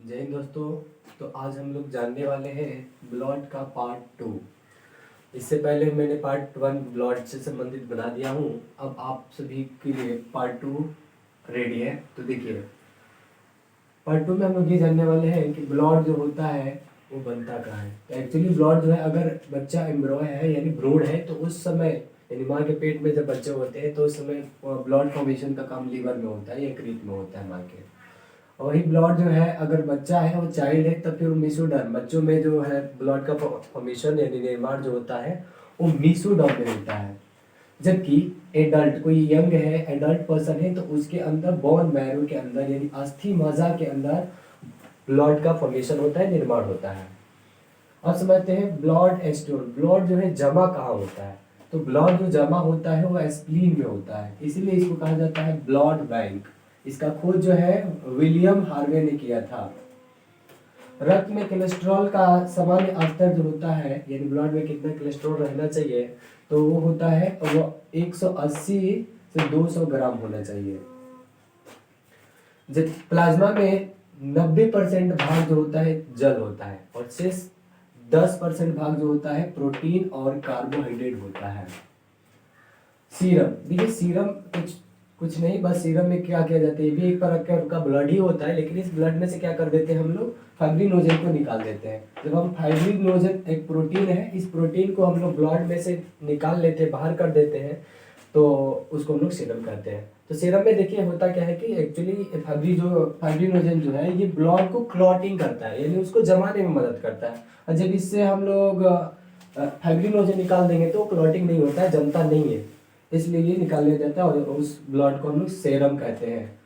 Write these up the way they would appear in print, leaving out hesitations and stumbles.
जय हिंद दोस्तों। तो आज हम लोग जानने वाले हैं ब्लड का पार्ट 2। इससे पहले मैंने पार्ट 1 ब्लड से संबंधित बना दिया हूँ। अब आप सभी के लिए पार्ट 2 रेडी है। तो देखिए, पार्ट 2 में हम लोग ये जानने वाले हैं कि ब्लड जो होता है वो बनता कहाँ है। तो एक्चुअली ब्लड जो है, अगर बच्चा एम्ब्रो है यानी भ्रूण है, तो उस समय यानी माँ के पेट में जब बच्चे होते हैं तो उस समय ब्लड फॉर्मेशन का काम लीवर में होता है या यकृत में होता है माँ के। और वही ब्लड जो है, अगर बच्चा है वो चाइल्ड है, तब फिर वो मीसोडर्म, बच्चों में जो है ब्लड का फॉर्मेशन यानी निर्माण जो होता है वो मीसोडर्म में होता है। जबकि एडल्ट, कोई यंग है, एडल्ट पर्सन है, तो उसके अंदर बोन मैरो के अंदर यानी अस्थि मज्जा के अंदर ब्लड का फॉर्मेशन होता है, निर्माण होता है। अब समझते हैं ब्लड स्टोर। ब्लड जो है जमा कहाँ होता है। तो ब्लड जो जमा होता है वो स्प्लीन में होता है, इसीलिए इसको कहा जाता है ब्लड बैंक। इसका खोज जो है विलियम हार्वे ने किया था। रक्त में कोलेस्ट्रॉल का सामान्य स्तर जो होता है, यानी ब्लड में कितना कोलेस्ट्रॉल रहना चाहिए, तो वो होता है वो 180 से 200 ग्राम होना चाहिए। जब प्लाज्मा में 90% भाग जो होता है जल होता है और शेष 10% भाग जो होता है प्रोटीन और कार्बोहाइड्रेट होता है। सीरम, देखिए सीरम कुछ नहीं, बस सीरम में क्या किया जाता है, ये भी एक प्रकार का ब्लड ही होता है, लेकिन इस ब्लड में से क्या कर देते हैं हम लोग, फाइब्रिनोजन को निकाल देते हैं। जब हम फाइब्रिनोजन एक प्रोटीन है, इस प्रोटीन को हम लोग ब्लड में से निकाल लेते हैं, बाहर कर देते हैं, तो उसको हम लोग सीरम कहते हैं। तो सीरम में देखिए होता क्या है कि एक्चुअली फाइब्रिनोजन जो है ये ब्लड को क्लॉटिंग करता है, यानी उसको जमाने में मदद करता है। और जब इससे हम लोग फाइब्रिनोजन निकाल देंगे तो क्लॉटिंग नहीं होता है, जमता नहीं है, इसलिए ये निकाल लिया जाता है और उस ब्लड को हम लोग सेरम कहते हैं।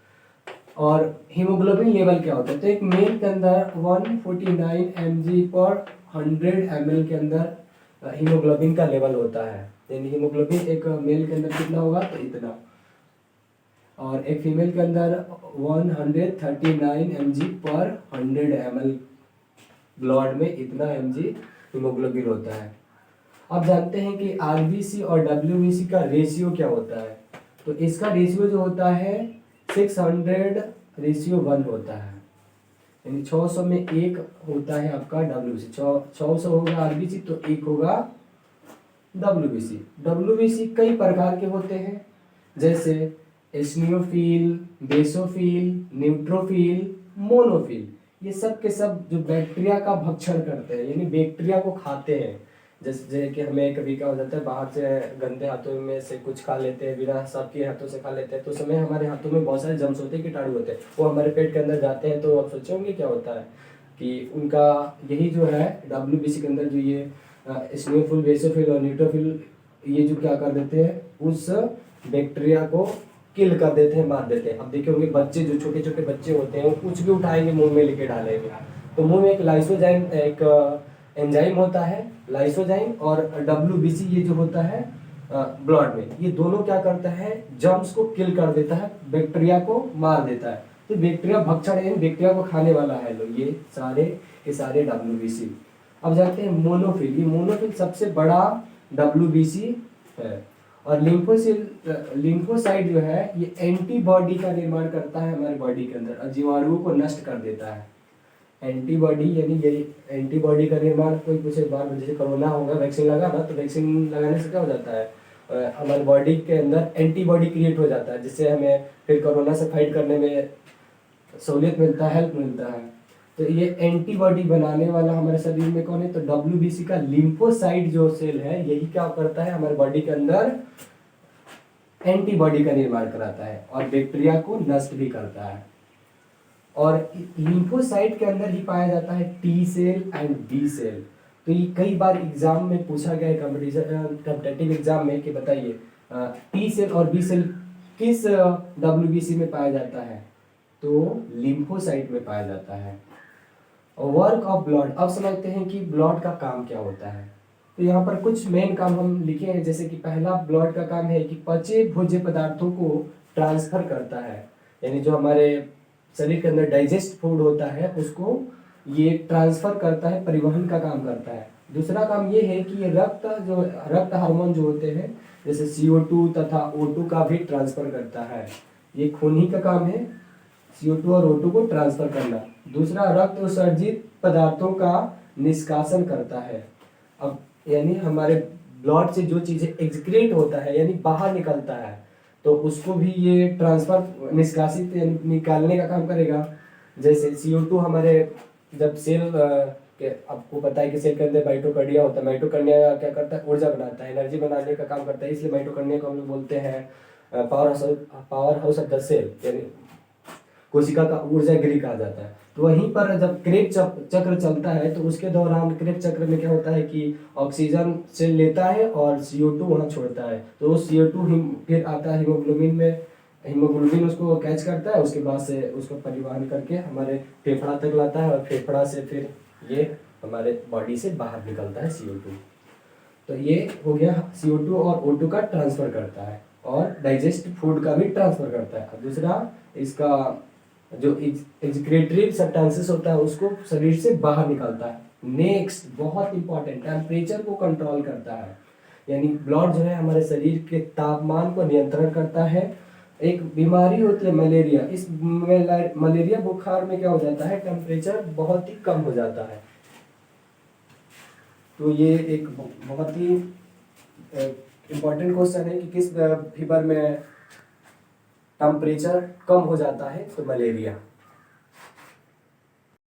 और हीमोग्लोबिन लेवल क्या होता है, तो एक मेल के अंदर 149 mg पर 100 ml के अंदर हीमोग्लोबिन का लेवल होता है। यानी हीमोग्लोबिन एक मेल के अंदर कितना होगा, तो इतना, और एक फीमेल के अंदर 139 mg पर 100 ml ब्लड में इतना mg हीमोग्लोबिन होता है। अब जानते हैं कि आरबीसी और डब्ल्यूबीसी का रेशियो क्या होता है। तो इसका रेशियो जो होता है 600:1 होता है, यानी 600 में 1 होता है आपका डब्ल्यूबीसी। 600 होगा आरबीसी तो 1 होगा डब्ल्यूबीसी। डब्ल्यूबीसी कई प्रकार के होते हैं, जैसे एसिनोफिल, बेसोफिल, न्यूट्रोफिल, मोनोफिल। ये सब के सब जो बैक्टीरिया का भक्षण करते हैं, यानी बैक्टीरिया को खाते हैं। जैसे कि हमें कभी क्या हो जाता है, बाहर से गंदे हाथों में से कुछ खा लेते हैं, बिना साफ किए हाथों से खा लेते हैं, तो उस समय हमारे हाथों में बहुत सारे जम्स होते हैं, कीटाणु होते हैं, वो हमारे पेट के अंदर जाते हैं। तो आप सोचे होंगे क्या होता है कि उनका यही जो है डब्ल्यूबीसी के अंदर जो ये स्नोफिल, बेसोफिल और न्यूट्रोफिल, ये जो क्या कर देते हैं, उस बैक्टीरिया को किल कर देते हैं, मार देते हैं। अब देखे होंगे बच्चे, जो छोटे छोटे बच्चे होते हैं, वो कुछ भी उठाएंगे मुंह में लेके डालेंगे, तो मुंह में एक लाइसोजाइम, एक एंजाइम होता है लाइसोजाइम, और डब्ल्यूबीसी ये जो होता है ब्लड में, ये दोनों क्या करता है, जर्म्स को किल कर देता है, बैक्टीरिया को मार देता है। तो बैक्टीरिया भक्षण है, बैक्टीरिया को खाने वाला है लोग, ये सारे डब्ल्यूबीसी। अब जानते हैं मोनोफिल। ये मोनोफिल सबसे बड़ा डब्ल्यूबीसी है। और लिम्फोसाइट जो है ये एंटीबॉडी का निर्माण करता है हमारे बॉडी के अंदर और जीवाणुओं को नष्ट कर देता है। एंटीबॉडी यानी यही एंटीबॉडी का निर्माण, कोई पूछे बार, जैसे कोरोना होगा, वैक्सीन लगा ना, तो वैक्सीन लगाने से क्या हो जाता है, हमारे बॉडी के अंदर एंटीबॉडी क्रिएट हो जाता है, जिससे हमें फिर कोरोना से फाइट करने में सहूलियत मिलता है, हेल्प मिलता है। तो ये एंटीबॉडी बनाने वाला हमारे शरीर में कौन है, तो डब्ल्यूबीसी का लिम्फोसाइट जो सेल है, यही क्या करता है, हमारे बॉडी के अंदर एंटीबॉडी का निर्माण कराता है और बैक्टीरिया को नष्ट भी करता है। और लिम्फोसाइट के अंदर ही पाया जाता है T cell and B cell. तो ये कई बार एग्जाम में पूछा गया है, कॉम्पिटिटिव एग्जाम में, कि बताइए टी सेल और बी सेल किस डब्ल्यूबीसी में पाया जाता है, तो लिम्फोसाइट में पाया जाता है। वर्क ऑफ ब्लड, अब समझते हैं कि ब्लड का काम क्या होता है। तो यहाँ पर कुछ मेन काम हम लिखे हैं, जैसे कि पहला ब्लड का काम है कि पचे भोज्य पदार्थों को ट्रांसफर करता है, यानी जो हमारे शरीर के अंदर डाइजेस्ट फूड होता है उसको ये ट्रांसफर करता है, परिवहन का काम करता है। दूसरा काम ये है कि ये रक्त हार्मोन जो होते हैं, जैसे CO2 तथा O2 का भी ट्रांसफर करता है, ये खून ही का काम है। CO2 और O2 को ट्रांसफर करना। दूसरा, रक्त उत्सर्जित पदार्थों का निष्कासन करता है। अब यानी हमारे ब्लड से जो चीजें एक्सक्रीट होता है यानी बाहर निकलता है, तो उसको भी ये ट्रांसफर निष्कासित निकालने का काम करेगा। जैसे CO2 हमारे जब सेल के आपको पता है कि सेल के अंदर माइटोकॉन्ड्रिया होता है, माइटोकॉन्ड्रिया क्या करता है, ऊर्जा बनाता है, एनर्जी बनाने का काम करता है, इसलिए माइटोकॉन्ड्रिया को हम लोग बोलते हैं powerhouse of the cell, यानी कोशिका का ऊर्जा गृह कहा जाता है। तो वहीं पर जब क्रेब चक्र चलता है तो उसके दौरान क्रेब चक्र में क्या होता है कि ऑक्सीजन सेल लेता है और CO2 वहाँ छोड़ता है, तो वो CO2 फिर आता है हीमोग्लोबिन में, हीमोग्लोबिन उसको कैच करता है, उसके बाद से उसको परिवहन करके हमारे फेफड़ा तक लाता है और फेफड़ा से फिर ये हमारे बॉडी से बाहर निकलता है CO2। तो ये हो गया CO2 और O2 का ट्रांसफर करता है और डाइजेस्ट फूड का भी ट्रांसफर करता है। दूसरा, इसका जो एक्सक्रीटरी सब्सटेंसेस होता है उसको शरीर से बाहर निकालता है। नेक्स्ट बहुत इंपॉर्टेंट, टेम्परेचर को कंट्रोल करता है, यानी ब्लड जो है हमारे शरीर के तापमान को नियंत्रण करता है। एक बीमारी होती है मलेरिया, इस मलेरिया बुखार में क्या हो जाता है, टेम्परेचर बहुत ही कम हो जाता है। तो ये एक बहुत ही इम्पोर्टेंट क्वेश्चन है कि किस फीवर में टेम्परेचर कम हो जाता है, तो मलेरिया।